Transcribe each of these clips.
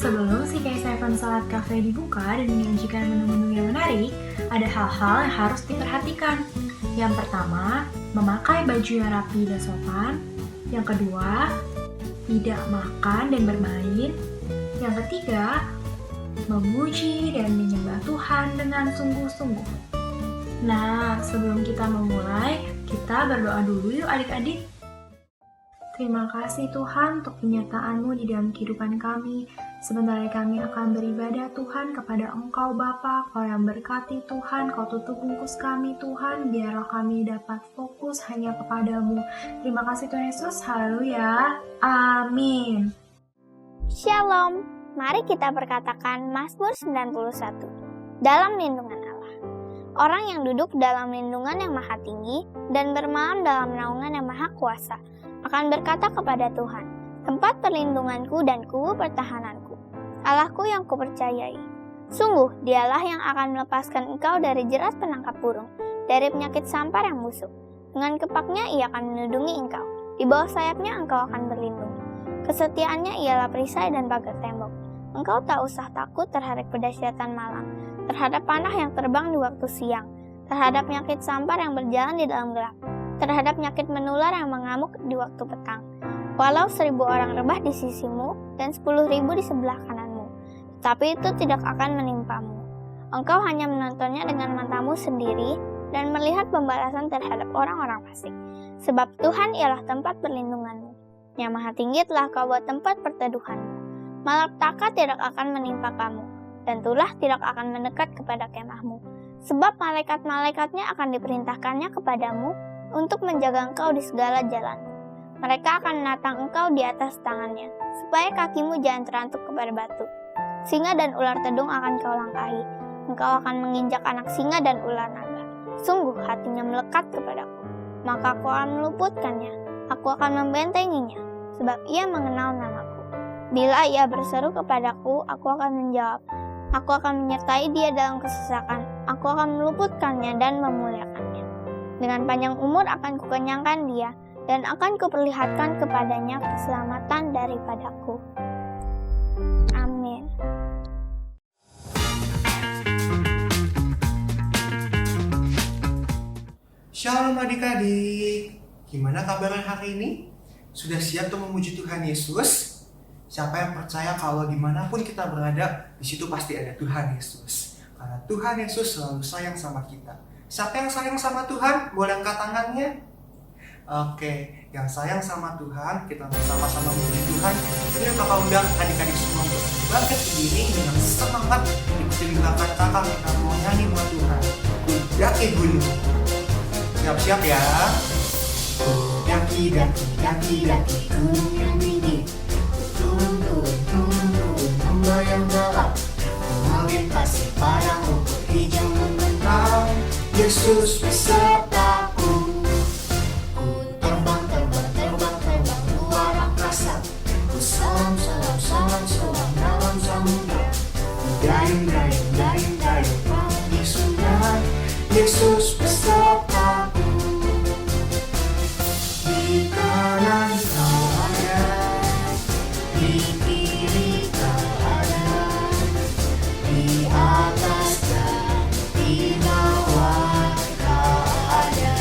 Sebelum si K7 Salad Cafe dibuka dan menyajikan menu-menu yang menarik, ada hal-hal yang harus diperhatikan. Yang pertama, memakai baju yang rapi dan sopan. Yang kedua, tidak makan dan bermain. Yang ketiga, memuji dan menyembah Tuhan dengan sungguh-sungguh. Nah, sebelum kita memulai, kita berdoa dulu yuk adik-adik. Terima kasih Tuhan untuk penyertaan-Mu di dalam kehidupan kami. Sebentar lagi kami akan beribadah Tuhan kepada Engkau Bapa. Kau yang berkati Tuhan, Kau tutup bungkus kami Tuhan, biarlah kami dapat fokus hanya kepadamu. Terima kasih Tuhan Yesus, haleluya, amin. Shalom, mari kita berkatakan Mazmur 91. Dalam lindungan Allah. Orang yang duduk dalam lindungan yang maha tinggi dan bermalam dalam naungan yang maha kuasa akan berkata kepada Tuhan, tempat perlindunganku dan kubu pertahananku, Allahku yang kupercayai. Sungguh, dialah yang akan melepaskan engkau dari jerat penangkap burung, dari penyakit sampar yang busuk. Dengan kepaknya ia akan melindungi engkau, di bawah sayapnya engkau akan berlindung. Kesetiaannya ialah perisai dan pagar tembok. Engkau tak usah takut terhadap pedahsyatan malam, terhadap panah yang terbang di waktu siang, terhadap penyakit sampar yang berjalan di dalam gelap, terhadap penyakit menular yang mengamuk di waktu petang. Walau 1.000 orang rebah di sisimu dan 10.000 di sebelah kananmu, tapi itu tidak akan menimpamu. Engkau hanya menontonnya dengan matamu sendiri dan melihat pembalasan terhadap orang-orang fasik. Sebab Tuhan ialah tempat perlindunganmu. Yang maha tinggi telah kau buat tempat perteduhanmu. Malapetaka tidak akan menimpa kamu, dan tulah tidak akan mendekat kepada kemahmu. Sebab malaikat-malaikatnya akan diperintahkannya kepadamu untuk menjaga engkau di segala jalanmu. Mereka akan menatang engkau di atas tangannya, supaya kakimu jangan terantuk kepada batu. Singa dan ular tedung akan kau langkahi. Engkau akan menginjak anak singa dan ular naga. Sungguh hatinya melekat kepadaku, maka aku akan meluputkannya. Aku akan membentenginya, sebab ia mengenal namaku. Bila ia berseru kepadaku, aku akan menjawab. Aku akan menyertai dia dalam kesesakan. Aku akan meluputkannya dan memuliakannya. Dengan panjang umur akan kukenyangkan dia, dan akan kuperlihatkan kepadanya keselamatan daripadaku. Amin. Shalom adik-adik, gimana kabarnya hari ini? Sudah siap untuk memuji Tuhan Yesus? Siapa yang percaya kalau dimanapun kita berada, di situ pasti ada Tuhan Yesus. Karena Tuhan Yesus selalu sayang sama kita. Siapa yang sayang sama Tuhan? Boleh angkat tangannya? Oke, yang sayang sama Tuhan, kita sama-sama memuji Tuhan. Ini kakak undang adik-adik semua untuk bangkit berdiri dengan semangat. Ikutin gerakan kakak, kita mau nyanyi buat Tuhan. Kudaki gunung. Siap-siap ya. Daki gunung yang tinggi. Turun membayang gelap. Melintasi padang rumput hijau membentang. Yesus besertaku. Ku terbang luar angkasa. Ku salam dalam samudra. Dayung di sungai. Yesus besertaku. Di kanan kau ada, di kiri kau ada, di atas dan di bawah kau ada,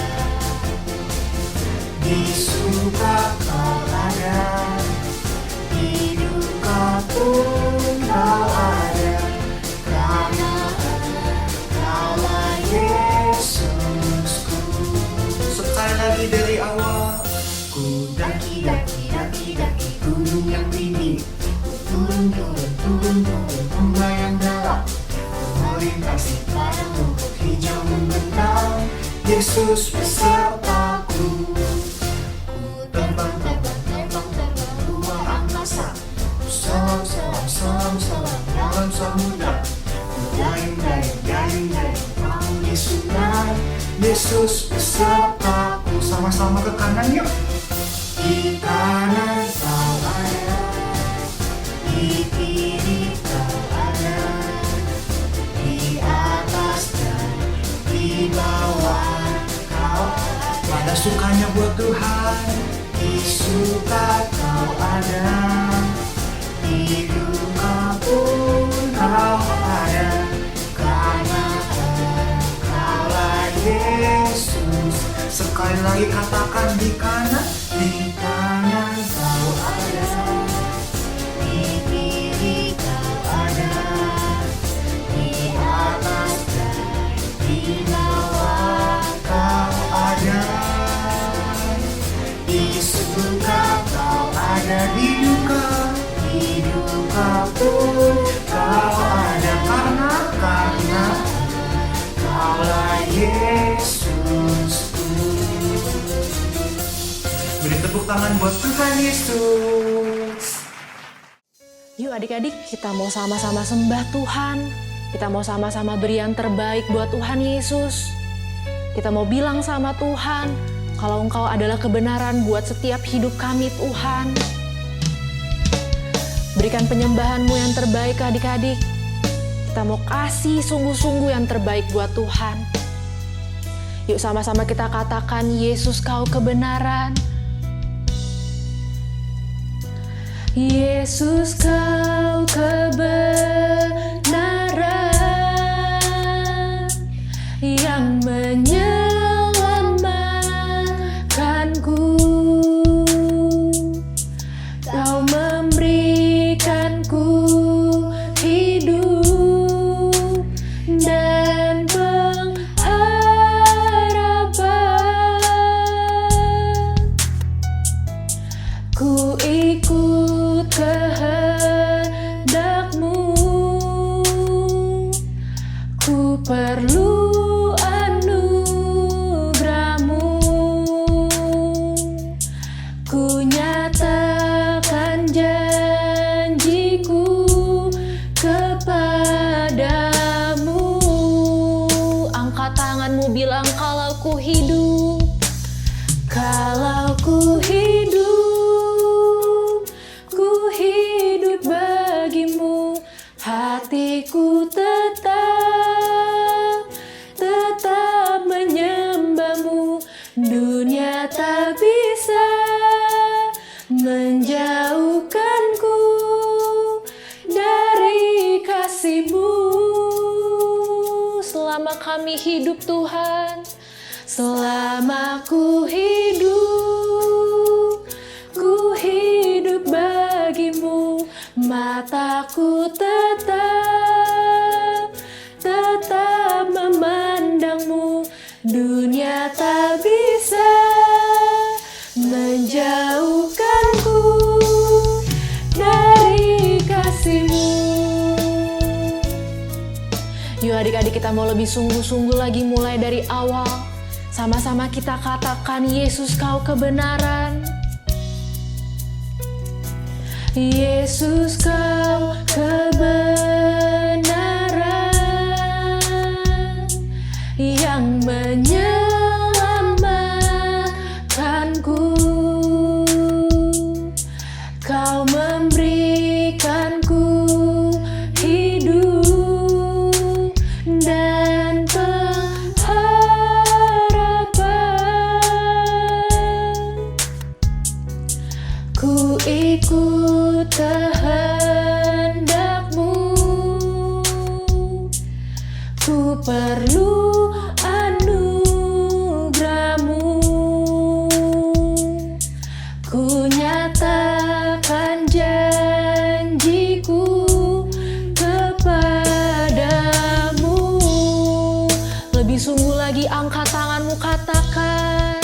di suka kau ada, di duka pun kau ada, karena Engkaulah Yesusku. Sekali lagi dari awal. Ku daki gunung yang tinggi. Turun membayang gelap. Melintasi padang rumput hijau membentang. Yesus besertaku. Ku terbang luar angkasa. Ku salam dalam samudra. Ku dayung perahu di sungai. Yesus besertaku. Sama-sama ke kanan yuk. Di kanan kau ada, di kiri kau ada, di atas dan di bawah kau ada. Pada sukanya buat Tuhan, di suka kau ada, di duka pun kau ada, karena kaulah Yesus. Sekali lagi katakan, di kanan kau ada, di kiri kau ada, di atas dan di bawah kau ada, di suka kau ada, di duka pun kau ada, karena kaulah Yesus. Beri tepuk tangan buat Tuhan Yesus. Yuk adik-adik, kita mau sama-sama sembah Tuhan. Kita mau sama-sama beri yang terbaik buat Tuhan Yesus. Kita mau bilang sama Tuhan, kalau Engkau adalah kebenaran buat setiap hidup kami Tuhan. Berikan penyembahan-Mu yang terbaik adik-adik. Kita mau kasih sungguh-sungguh yang terbaik buat Tuhan. Yuk sama-sama kita katakan, Yesus Kau kebenaran. Yesus Kau kebenaran yang menyelamatkanku. Kau memberikanku hidup dan pengharapan. Ku ikut kehendak-Mu, ku perlu anugerah-Mu. Ku nyatakan janjiku kepadamu. Angkat tanganmu, bilang, kalau ku hidup, kalau ku hidup bagimu. Hatiku tetap menyembah-Mu. Dunia tak bisa menjauhkanku dari kasih-Mu. Selama kami hidup Tuhan, selama ku hidup bagimu. Mataku tetap memandang-Mu. Dunia tak bisa menjauhkanku dari kasih-Mu. Yuk adik-adik, kita mau lebih sungguh-sungguh lagi, mulai dari awal. Sama-sama kita katakan, Yesus Kau kebenaran. Yesus Kau kebenaran yang menyelamatkanku. Kau memberikanku hidup dan pengharapan. Ku ikut kehendak-Mu, ku perlu anugerah-Mu. Ku nyatakan janjiku kepadamu. Lebih sungguh lagi, angkat tanganmu, katakan,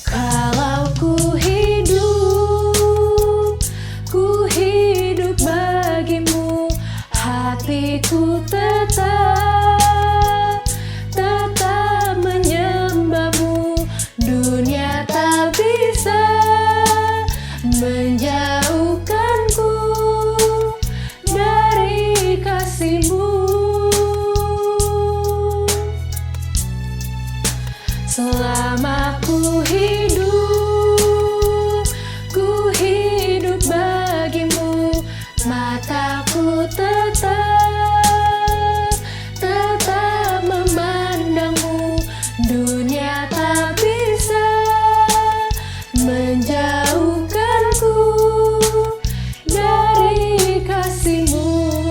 kalau ku hidup bagimu. Hatiku tetap menyembah-Mu. Dunia tak bisa menjauhkanku dari kasih-Mu. Selama ku hidup bagimu. Mataku tetap memandang-Mu. Dunia tak bisa menjauhkanku dari kasih-Mu.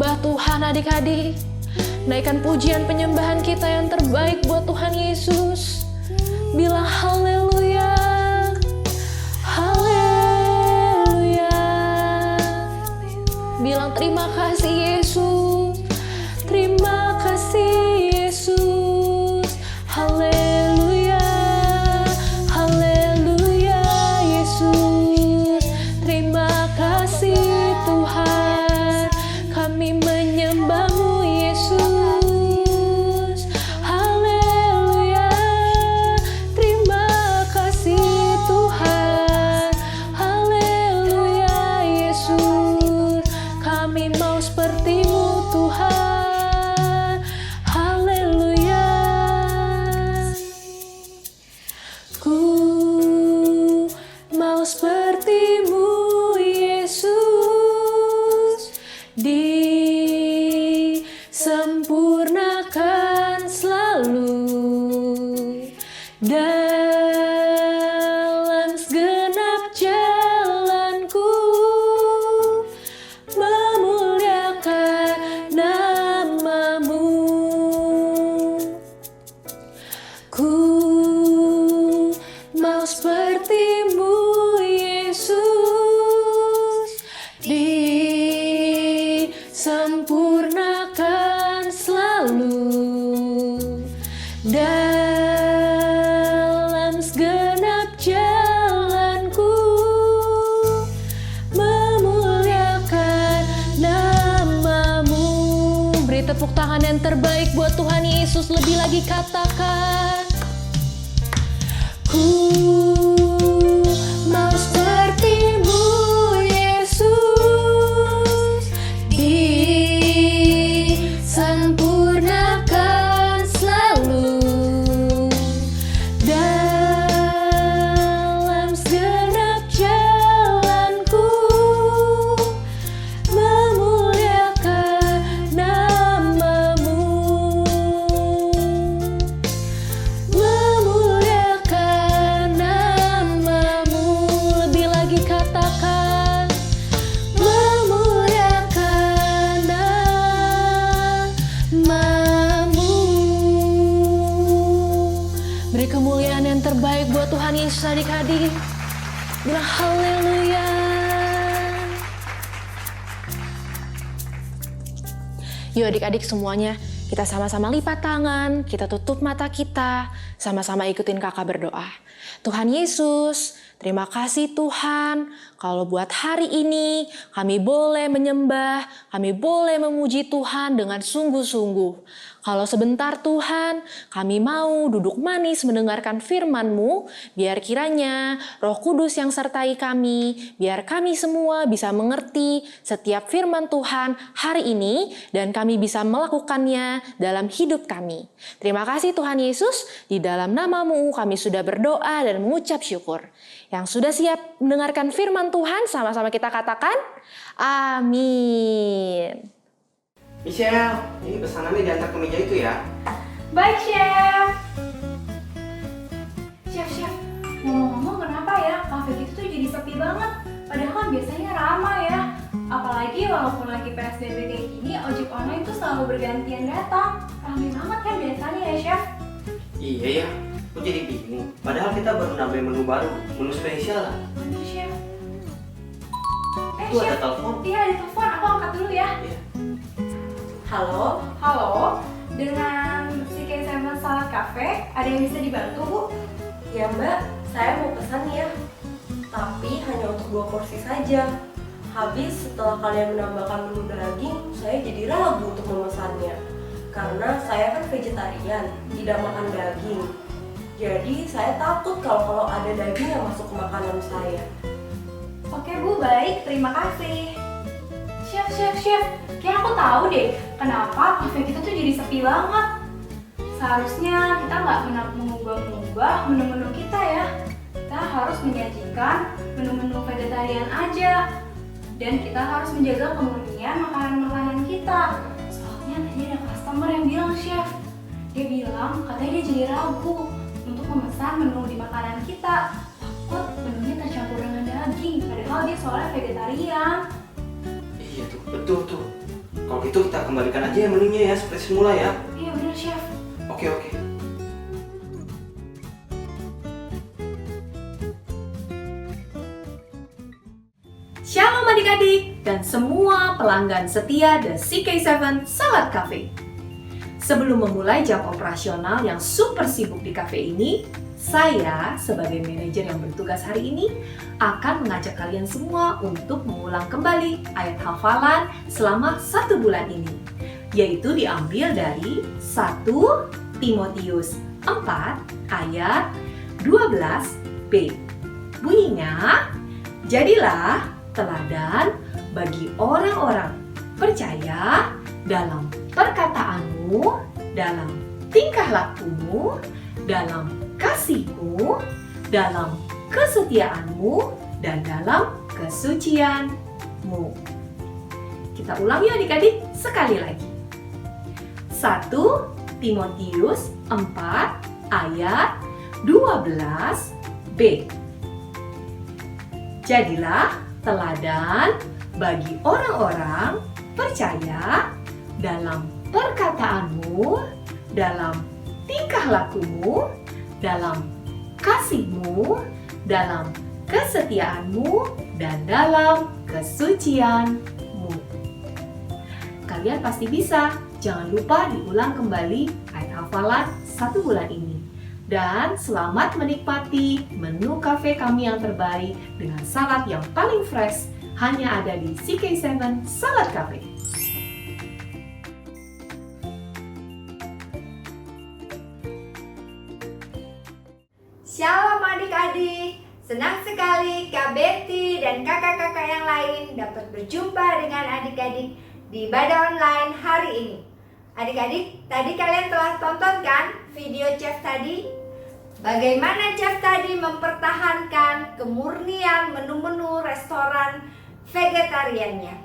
sembah Tuhan adik-adik. Naikkan pujian penyembahan kita yang terbaik buat Tuhan Yesus. Bilang haleluya, haleluya. Bilang terima kasih Yesus, terima kasih Yesus. Haleluya, haleluya Yesus. Terima kasih Tuhan, kami menyembah-Mu Yesus. Haleluya, terima kasih Tuhan. Haleluya Yesus, kami mau seperti-Mu Tuhan. Haleluya. Ku mau seperti-Mu Yesus, disempurnakan selalu dalam segenap jalanku, memuliakan nama-Mu. Ku mau seperti-Mu Yesus, disempurnakan selalu dalam segenap jalanku, memuliakan nama-Mu. Beri tepuk tangan yang terbaik buat Tuhan Yesus. Lebih lagi katakan, ku mau seperti-Mu Yesus, disempurnakan selalu dalam segenap jalanku, memuliakan nama-Mu. Memuliakan nama-Mu. Lebih lagi katakan, memuliakan nama-Mu. Beri kemuliaan yang terbaik buat Tuhan Yesus adik-adik. Bilang haleluya. Yuk adik-adik semuanya, kita sama-sama lipat tangan, kita tutup mata kita, sama-sama ikutin kakak berdoa. Tuhan Yesus, terima kasih Tuhan, kalau buat hari ini kami boleh menyembah, kami boleh memuji Tuhan dengan sungguh-sungguh. Kalau sebentar Tuhan, kami mau duduk manis mendengarkan firman-Mu, biar kiranya Roh Kudus yang sertai kami, biar kami semua bisa mengerti setiap firman Tuhan hari ini, dan kami bisa melakukannya dalam hidup kami. Terima kasih Tuhan Yesus, di dalam nama-Mu kami sudah berdoa dan mengucap syukur. Yang sudah siap mendengarkan firman Tuhan, sama-sama kita katakan, amin. Michelle, ini pesanannya diantar ke meja itu ya. Baik, Chef. Chef, ngomong-ngomong kenapa ya kafe gitu tuh jadi sepi banget? Padahal kan biasanya ramai ya. Apalagi walaupun lagi PSBB kayak gini, ojek online tuh selalu bergantian datang. Ramai banget kan biasanya ya, Chef? Iya ya, aku jadi bingung. Padahal kita baru nambahin menu baru, menu spesial lah. Bener, Chef. Itu ada Chef. telepon. Iya, ada telepon. Aku angkat dulu ya. Iya. Halo, dengan CK7 Salad Cafe, ada yang bisa dibantu, Bu? Ya Mbak, saya mau pesan ya. Tapi hanya untuk 2 porsi saja. Habis setelah kalian menambahkan menu daging, saya jadi ragu untuk memesannya. Karena saya kan vegetarian, tidak makan daging. Jadi saya takut kalau ada daging yang masuk ke makanan saya. Oke Bu, baik, terima kasih. Chef, kayak aku tahu deh kenapa cafe kita tuh jadi sepi banget. Seharusnya kita nggak mengubah-ubah menu-menu kita ya. Kita harus menyajikan menu-menu vegetarian aja. Dan kita harus menjaga kemurnian makanan-makanan kita. Soalnya tadi ada customer yang bilang, Chef, dia bilang katanya dia jadi ragu untuk memesan menu di makanan kita. Takut menunya tercampur dengan daging, padahal dia soalnya vegetarian. Iya tuh, betul tuh. Kalau gitu kita kembalikan aja ya menunya ya seperti semula ya. Iya bener, Chef. Oke. Shalom adik-adik dan semua pelanggan setia The CK7 Salad Cafe. Sebelum memulai jam operasional yang super sibuk di cafe ini, saya sebagai manajer yang bertugas hari ini akan mengajak kalian semua untuk mengulang kembali ayat hafalan selama 1 bulan ini, yaitu diambil dari 1 Timotius 4 ayat 12b. Bunyinya, jadilah teladan bagi orang-orang percaya dalam perkataanmu, dalam tingkah lakumu, dalam kasihmu, dalam kesetiaanmu, dan dalam kesucianmu. Kita ulang ya adik-adik sekali lagi. 1 Timotius 4 ayat 12b. Jadilah teladan bagi orang-orang percaya dalam perkataanmu, dalam tingkah lakumu, dalam kasihmu, dalam kesetiaanmu, dan dalam kesucianmu. Kalian pasti bisa. Jangan lupa diulang kembali ayat hafalan 1 bulan ini. Dan selamat menikmati menu kafe kami yang terbaik dengan salad yang paling fresh hanya ada di CK7 Salad Cafe. Shalom adik-adik, senang sekali Kak Betty dan kakak-kakak yang lain dapat berjumpa dengan adik-adik di ibadah online hari ini. Adik-adik, tadi kalian telah tonton kan video chef tadi? Bagaimana chef tadi mempertahankan kemurnian menu-menu restoran vegetariannya.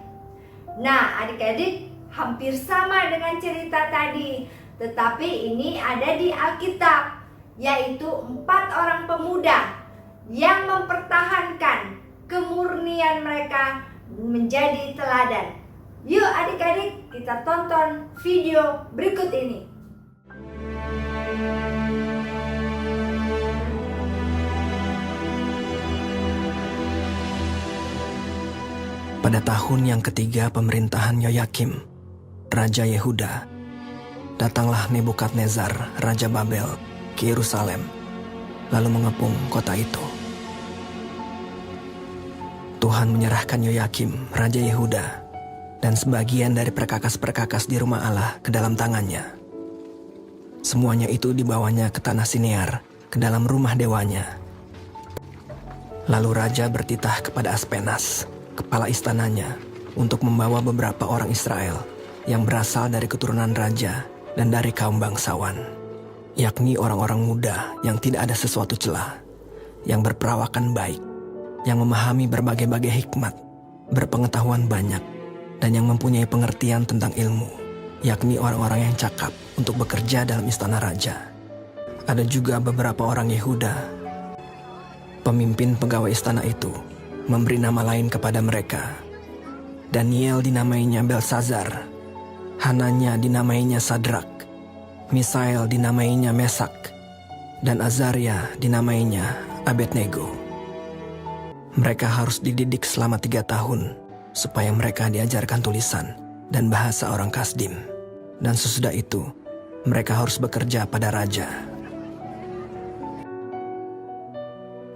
Nah adik-adik, hampir sama dengan cerita tadi, tetapi ini ada di Alkitab, yaitu 4 orang pemuda yang mempertahankan kemurnian mereka menjadi teladan. Yuk adik-adik, kita tonton video berikut ini. Pada tahun yang ketiga pemerintahan Yoyakim, Raja Yehuda, datanglah Nebukadnezar, Raja Babel, ke Yerusalem, lalu mengepung kota itu. Tuhan menyerahkan Yoyakim, Raja Yehuda, dan sebagian dari perkakas-perkakas di rumah Allah ke dalam tangannya. Semuanya itu dibawanya ke tanah Sinear, ke dalam rumah dewanya. Lalu Raja bertitah kepada Aspenas, kepala istananya, untuk membawa beberapa orang Israel yang berasal dari keturunan raja dan dari kaum bangsawan, yakni orang-orang muda yang tidak ada sesuatu celah, yang berperawakan baik, yang memahami berbagai-bagai hikmat, berpengetahuan banyak, dan yang mempunyai pengertian tentang ilmu, yakni orang-orang yang cakap untuk bekerja dalam istana raja. Ada juga beberapa orang Yehuda. Pemimpin pegawai istana itu memberi nama lain kepada mereka. Daniel dinamainya Belsazar, Hananya dinamainya Sadrak, Misael dinamainya Mesak, dan Azaria dinamainya Abednego. Mereka harus dididik selama 3 tahun supaya mereka diajarkan tulisan dan bahasa orang Kasdim. Dan sesudah itu, mereka harus bekerja pada raja.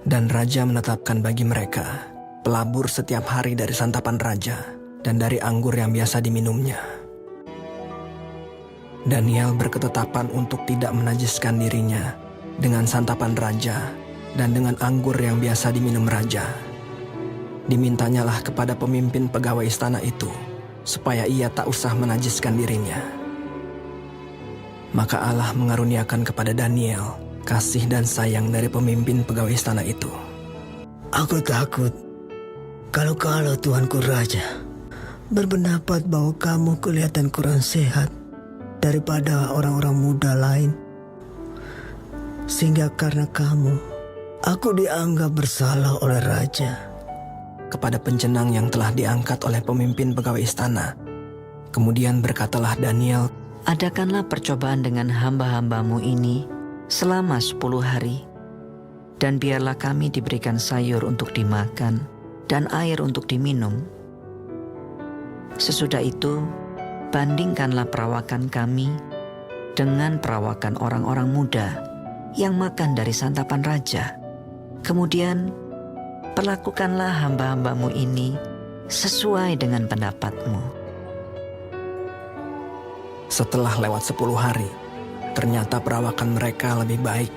Dan raja menetapkan bagi mereka pelabur setiap hari dari santapan raja dan dari anggur yang biasa diminumnya. Daniel berketetapan untuk tidak menajiskan dirinya dengan santapan raja dan dengan anggur yang biasa diminum raja. Dimintanyalah kepada pemimpin pegawai istana itu supaya ia tak usah menajiskan dirinya. Maka Allah mengaruniakan kepada Daniel kasih dan sayang dari pemimpin pegawai istana itu. Aku takut kalau Tuanku Raja berpendapat bahwa kamu kelihatan kurang sehat daripada orang-orang muda lain, sehingga karena kamu, aku dianggap bersalah oleh Raja. Kepada penjenang yang telah diangkat oleh pemimpin pegawai istana, Kemudian berkatalah Daniel, Adakanlah percobaan dengan hamba-hambamu ini selama 10 hari, dan biarlah kami diberikan sayur untuk dimakan dan air untuk diminum. Sesudah itu, bandingkanlah perawakan kami dengan perawakan orang-orang muda yang makan dari santapan raja. Kemudian, perlakukanlah hamba-hambamu ini sesuai dengan pendapatmu. Setelah lewat 10 hari, ternyata perawakan mereka lebih baik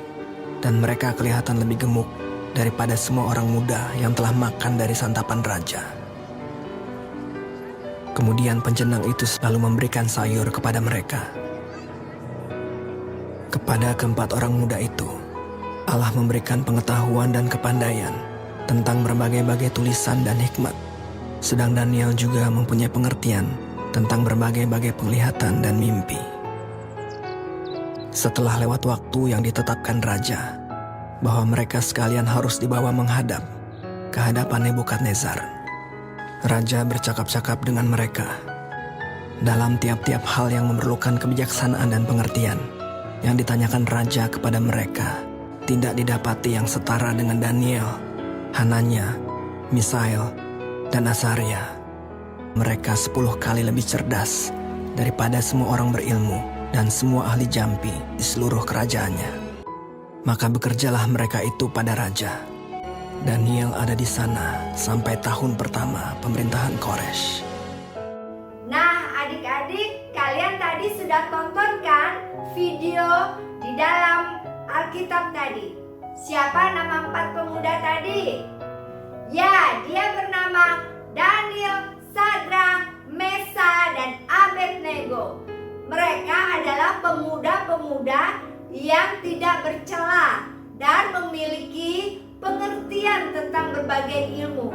dan mereka kelihatan lebih gemuk daripada semua orang muda yang telah makan dari santapan raja. Kemudian penjenang itu selalu memberikan sayur kepada mereka. Kepada keempat orang muda itu, Allah memberikan pengetahuan dan kepandaian tentang berbagai-bagai tulisan dan hikmat. Sedang Daniel juga mempunyai pengertian tentang berbagai-bagai penglihatan dan mimpi. Setelah lewat waktu yang ditetapkan raja, bahwa mereka sekalian harus dibawa menghadap ke hadapan Nebukadnezar, raja bercakap-cakap dengan mereka. Dalam tiap-tiap hal yang memerlukan kebijaksanaan dan pengertian, yang ditanyakan raja kepada mereka, tidak didapati yang setara dengan Daniel, Hananya, Misael, dan Azaria. Mereka 10 kali lebih cerdas daripada semua orang berilmu dan semua ahli jampi di seluruh kerajaannya. Maka bekerjalah mereka itu pada raja. Daniel ada di sana sampai tahun pertama pemerintahan Koresh. Nah, adik-adik, kalian tadi sudah tonton kan video di dalam Alkitab tadi? Siapa nama 4 pemuda tadi? Ya, dia bernama Daniel, Sadrak, Mesa, dan Abednego. Mereka adalah pemuda-pemuda yang tidak bercela dan memiliki pengertian tentang berbagai ilmu,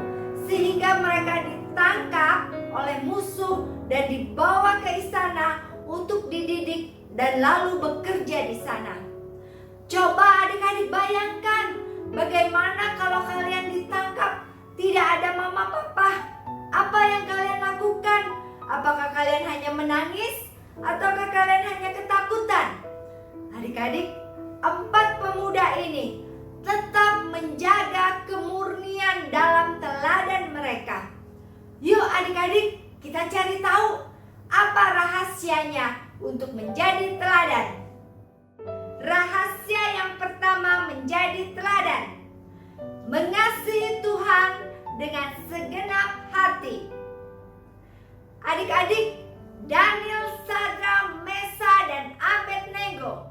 sehingga mereka ditangkap oleh musuh dan dibawa ke istana untuk dididik dan lalu bekerja di sana. Coba adik-adik bayangkan bagaimana kalau kalian ditangkap, tidak ada mama papa. Apa yang kalian lakukan? Apakah kalian hanya menangis ataukah kalian hanya ketakutan? Adik-adik, 4 pemuda ini tetap menjaga kemurnian dalam teladan mereka. Yuk adik-adik, kita cari tahu apa rahasianya untuk menjadi teladan. Rahasia yang pertama menjadi teladan: mengasihi Tuhan dengan segenap hati. Adik-adik, Daniel, Sadrak, Mesa, dan Abednego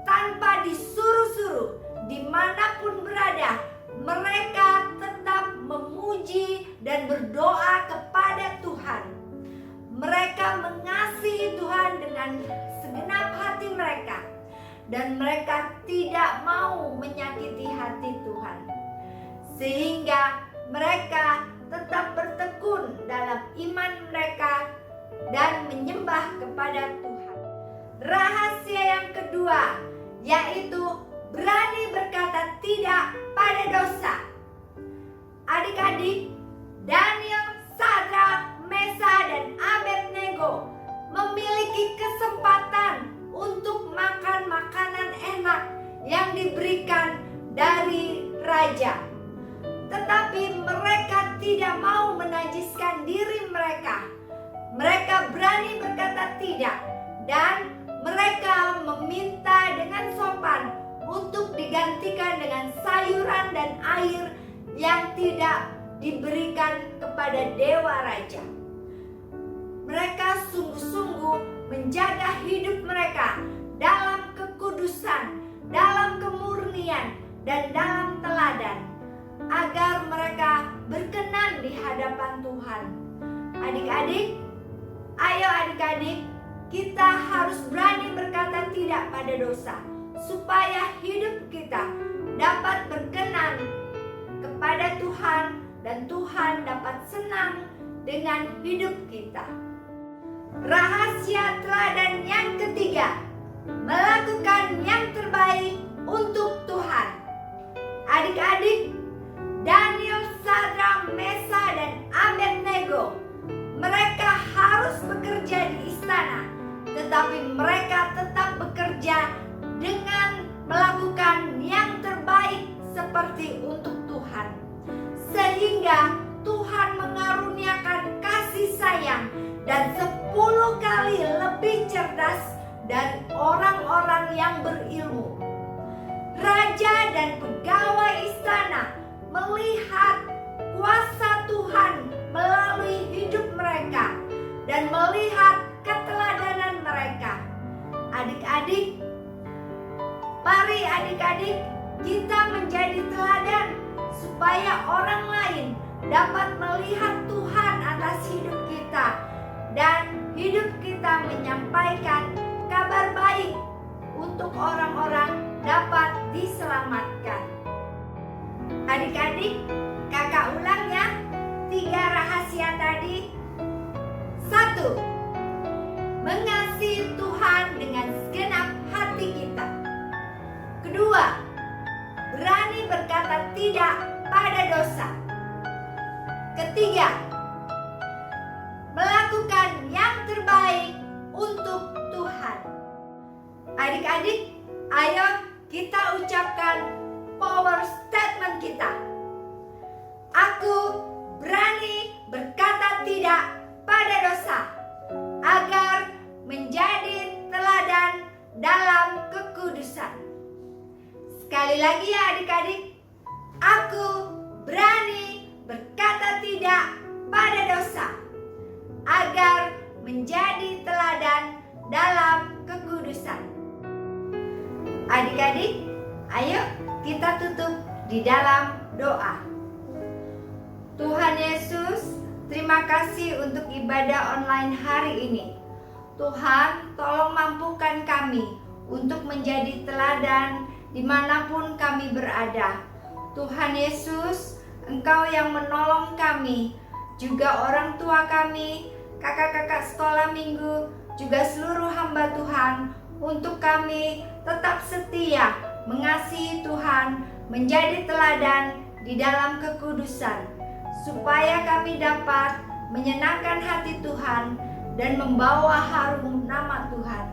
tanpa disuruh-suruh, dimanapun berada, mereka tetap memuji dan berdoa kepada Tuhan. Mereka mengasihi Tuhan dengan segenap hati mereka, dan mereka tidak mau menyakiti hati Tuhan, sehingga mereka tetap bertekun dalam iman mereka dan menyembah kepada Tuhan. Rahasia yang kedua yaitu berani berkata tidak pada dosa. Adik-adik, Daniel, Sadrak, Mesa, dan Abednego memiliki kesempatan untuk makan makanan enak yang diberikan dari raja. Tetapi mereka tidak mau menajiskan diri mereka. Mereka berani berkata tidak, dan mereka meminta dengan sopan untuk digantikan dengan sayuran dan air yang tidak diberikan kepada dewa raja. Mereka sungguh-sungguh menjaga hidup mereka dalam kekudusan, dalam kemurnian, dan dalam teladan, agar mereka berkenan di hadapan Tuhan. Adik-adik, ayo adik-adik, kita harus berani berkata tidak pada dosa, supaya hidup kita dapat berkenan kepada Tuhan dan Tuhan dapat senang dengan hidup kita. Rahasia teladan yang ketiga, melakukan yang terbaik untuk Tuhan. Adik-adik, Daniel, Sadrak, Mesa, dan Abednego, mereka harus bekerja di melakukan yang terbaik seperti untuk Tuhan, sehingga Tuhan mengaruniakan kasih sayang dan 10 kali lebih cerdas dari orang-orang yang berilmu. Raja dan pegawai istana melihat kuasa Tuhan melalui hidup mereka dan melihat keteladanan mereka. Adik-adik, mari adik-adik kita menjadi teladan supaya orang lain dapat melihat Tuhan atas hidup kita dan hidup kita menyampaikan kabar baik untuk orang-orang dapat diselamatkan. Adik-adik, kakak ulang ya 3 rahasia tadi. 1. Mengasihi Tuhan dengan segenap hati kita. Kedua, berani berkata tidak pada dosa. Ketiga, melakukan yang terbaik untuk Tuhan. Adik-adik, ayo kita ucapkan power statement kita. Aku berani berkata tidak pada dosa agar menjadi teladan dalam kekudusan. Sekali lagi ya adik-adik, aku berani berkata tidak pada dosa agar menjadi teladan dalam kekudusan. Adik-adik, ayo kita tutup di dalam doa. Tuhan Yesus, terima kasih untuk ibadah online hari ini. Tuhan, tolong mampukan kami untuk menjadi teladan dimanapun kami berada. Tuhan Yesus, Engkau yang menolong kami, juga orang tua kami, kakak-kakak sekolah minggu, juga seluruh hamba Tuhan, untuk kami tetap setia mengasihi Tuhan, menjadi teladan di dalam kekudusan, supaya kami dapat menyenangkan hati Tuhan dan membawa harum nama Tuhan.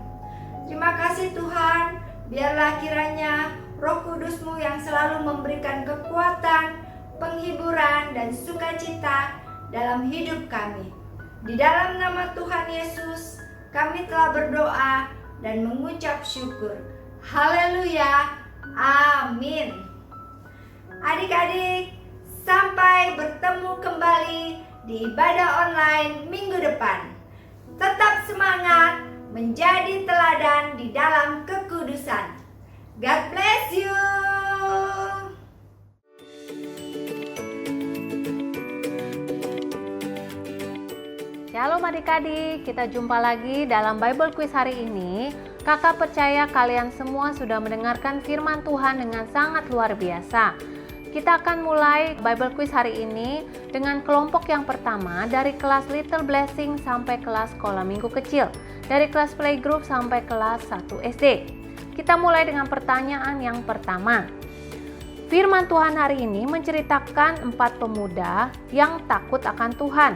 Terima kasih Tuhan, biarlah kiranya Roh Kudus-Mu yang selalu memberikan kekuatan, penghiburan, dan sukacita dalam hidup kami. Di dalam nama Tuhan Yesus, kami telah berdoa dan mengucap syukur. Haleluya, amin. Adik-adik, sampai bertemu kembali di ibadah online minggu depan. Tetap semangat menjadi teladan di dalam kekudusan. God bless you. Shalom adik-adik, kita jumpa lagi dalam Bible Quiz hari ini. Kakak percaya kalian semua sudah mendengarkan firman Tuhan dengan sangat luar biasa. Kita akan mulai Bible Quiz hari ini dengan kelompok yang pertama dari kelas Little Blessing sampai kelas sekolah minggu kecil, dari kelas playgroup sampai kelas 1 SD. Kita mulai dengan pertanyaan yang pertama. Firman Tuhan hari ini menceritakan 4 pemuda yang takut akan Tuhan,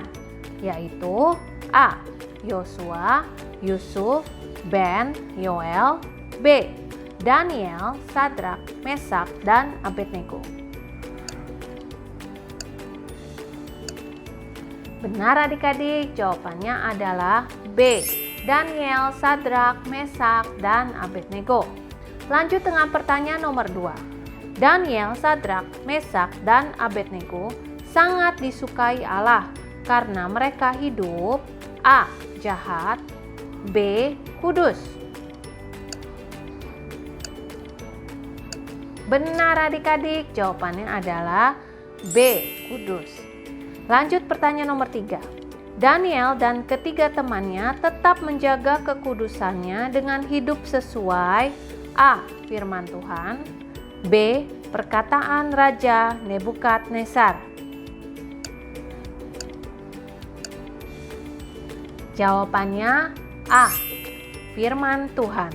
yaitu A. Yosua, Yusuf, Ben, Yoel, B. Daniel, Sadrak, Mesak, dan Abednego. Benar adik-adik, jawabannya adalah B. Daniel, Sadrak, Mesak, dan Abednego. Lanjut dengan pertanyaan nomor 2. Daniel, Sadrak, Mesak, dan Abednego sangat disukai Allah karena mereka hidup A. Jahat, B. Kudus. Benar adik-adik, jawabannya adalah B. Kudus. Lanjut pertanyaan nomor 3. Daniel dan ketiga temannya tetap menjaga kekudusannya dengan hidup sesuai A. Firman Tuhan, B. Perkataan Raja Nebukadnezar. Jawabannya A. Firman Tuhan.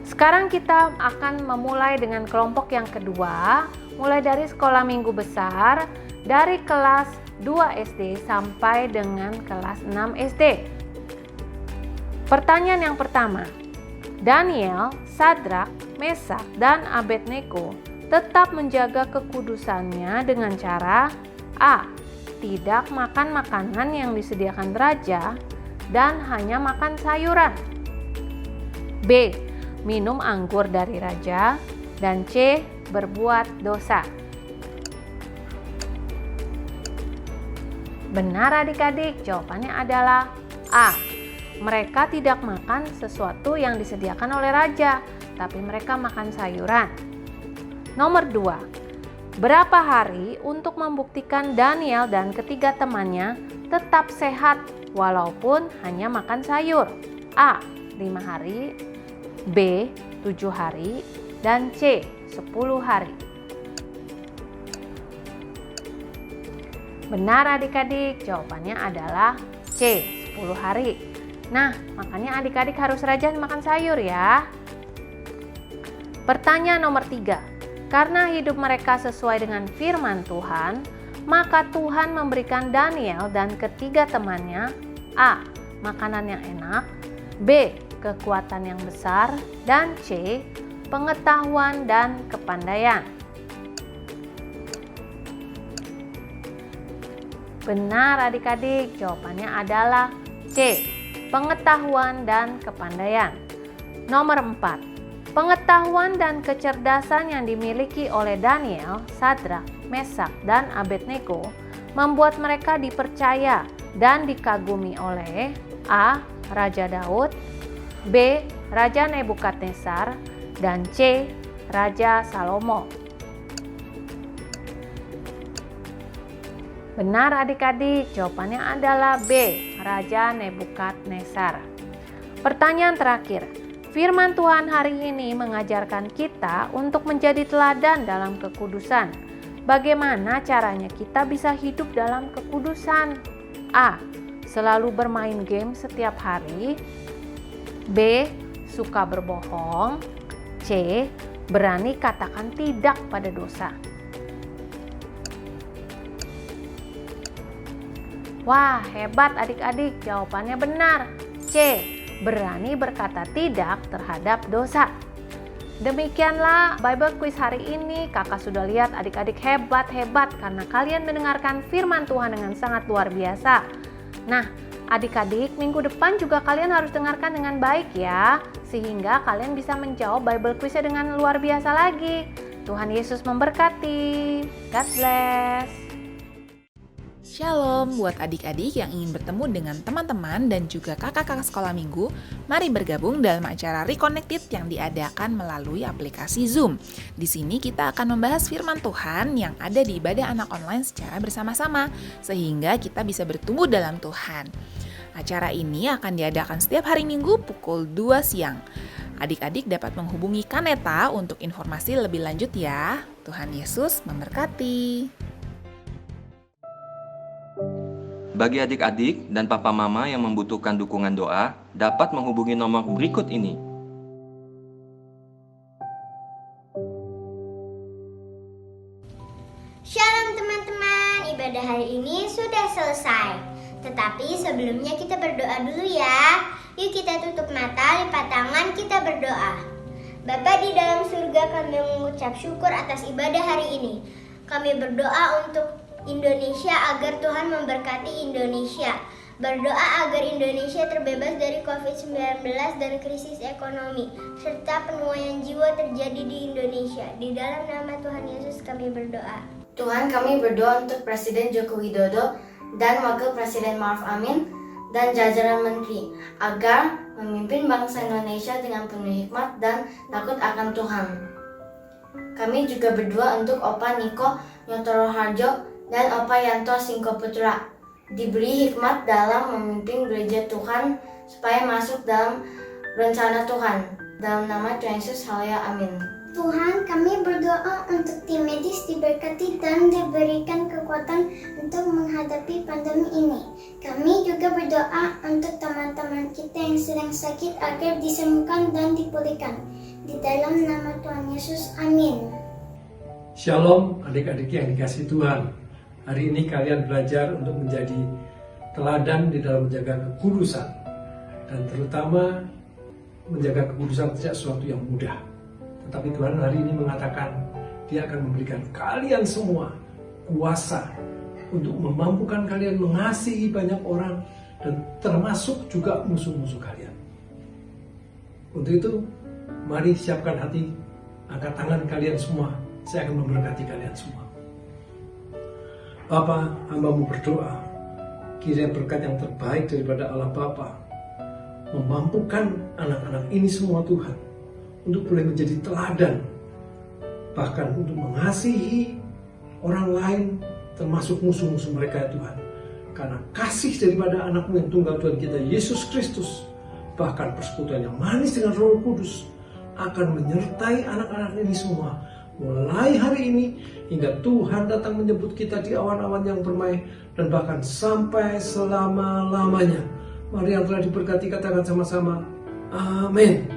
Sekarang kita akan memulai dengan kelompok yang kedua, mulai dari sekolah minggu besar, dari kelas 2 SD sampai dengan kelas 6 SD. Pertanyaan yang pertama, Daniel, Sadrak, Mesak, dan Abednego tetap menjaga kekudusannya dengan cara A. Tidak makan makanan yang disediakan raja dan hanya makan sayuran. B. Minum anggur dari raja. Dan C. Berbuat dosa. Benar adik-adik, jawabannya adalah A. Mereka tidak makan sesuatu yang disediakan oleh raja, tapi mereka makan sayuran. Nomor 2. Berapa hari untuk membuktikan Daniel dan ketiga temannya tetap sehat walaupun hanya makan sayur? A. 5 hari, B. 7 hari, dan C. 10 hari. Benar adik-adik, jawabannya adalah C. 10 hari. Nah, makanya adik-adik harus rajin makan sayur ya. Pertanyaan nomor 3. Karena hidup mereka sesuai dengan firman Tuhan, maka Tuhan memberikan Daniel dan ketiga temannya A. Makanan yang enak, B. Kekuatan yang besar, dan C. Pengetahuan dan kepandaian. Benar adik-adik, jawabannya adalah C. Pengetahuan dan kepandaian. Nomor 4. Pengetahuan dan kecerdasan yang dimiliki oleh Daniel, Sadrak, Mesak, dan Abednego membuat mereka dipercaya dan dikagumi oleh A. Raja Daud, B. Raja Nebukadnezar, dan C. Raja Salomo. Benar adik-adik, jawabannya adalah B. Raja Nebukadnezar. Pertanyaan terakhir. Firman Tuhan hari ini mengajarkan kita untuk menjadi teladan dalam kekudusan. Bagaimana caranya kita bisa hidup dalam kekudusan? A. Selalu bermain game setiap hari. B. Suka berbohong. C. Berani katakan tidak pada dosa. Wah, hebat adik-adik, jawabannya benar. C. Berani berkata tidak terhadap dosa. Demikianlah Bible Quiz hari ini. Kakak sudah lihat adik-adik hebat-hebat karena kalian mendengarkan firman Tuhan dengan sangat luar biasa. Nah, adik-adik, minggu depan juga kalian harus dengarkan dengan baik ya, sehingga kalian bisa menjawab Bible Quiz-nya dengan luar biasa lagi. Tuhan Yesus memberkati. God bless. Shalom buat adik-adik yang ingin bertemu dengan teman-teman dan juga kakak-kakak sekolah minggu. Mari bergabung dalam acara Reconnected yang diadakan melalui aplikasi Zoom. Di sini kita akan membahas firman Tuhan yang ada di ibadah anak online secara bersama-sama, sehingga kita bisa bertumbuh dalam Tuhan. Acara ini akan diadakan setiap hari Minggu pukul 2 siang. Adik-adik dapat menghubungi Kaneta untuk informasi lebih lanjut ya. Tuhan Yesus memberkati. Bagi adik-adik dan papa mama yang membutuhkan dukungan doa, dapat menghubungi nomor berikut ini. Shalom teman-teman, ibadah hari ini sudah selesai. Tetapi sebelumnya kita berdoa dulu ya. Yuk kita tutup mata, lipat tangan, kita berdoa. Bapa di dalam surga, kami mengucap syukur atas ibadah hari ini. Kami berdoa untuk Indonesia agar Tuhan memberkati Indonesia. Berdoa agar Indonesia terbebas dari COVID-19 dan krisis ekonomi, serta penuaian jiwa terjadi di Indonesia. Di dalam nama Tuhan Yesus kami berdoa. Tuhan, kami berdoa untuk Presiden Joko Widodo dan Wakil Presiden Ma'ruf Amin dan jajaran menteri agar memimpin bangsa Indonesia dengan penuh hikmat dan takut akan Tuhan. Kami juga berdoa untuk Opa Niko Nyotoro Harjo dan Opa Yanto Singkoputra diberi hikmat dalam memimpin gereja Tuhan supaya masuk dalam rencana Tuhan. Dalam nama Tuhan Yesus, haleluya, amin. Tuhan, kami berdoa untuk tim medis diberkati dan diberikan kekuatan untuk menghadapi pandemi ini. Kami juga berdoa untuk teman-teman kita yang sedang sakit agar disembuhkan dan dipulihkan. Di dalam nama Tuhan Yesus, amin. Shalom adik-adik yang dikasihi Tuhan. Hari ini kalian belajar untuk menjadi teladan di dalam menjaga kekudusan. Dan terutama menjaga kekudusan tidak sesuatu yang mudah. Tetapi Tuhan hari ini mengatakan Dia akan memberikan kalian semua kuasa untuk memampukan kalian mengasihi banyak orang dan termasuk juga musuh-musuh kalian. Untuk itu, mari siapkan hati, angkat tangan kalian semua. Saya akan memberkati kalian semua. Bapa, hamba-Mu berdoa, kiranya berkat yang terbaik daripada Allah Bapa memampukan anak-anak ini semua Tuhan untuk boleh menjadi teladan, bahkan untuk mengasihi orang lain termasuk musuh-musuh mereka ya Tuhan. Karena kasih daripada anak-Mu yang tunggal Tuhan kita Yesus Kristus, bahkan persekutuan yang manis dengan Roh Kudus akan menyertai anak-anak ini semua mulai hari ini hingga Tuhan datang menjemput kita di awan-awan yang permai dan bahkan sampai selama-lamanya. Mari yang telah diberkati katakan sama-sama, amin.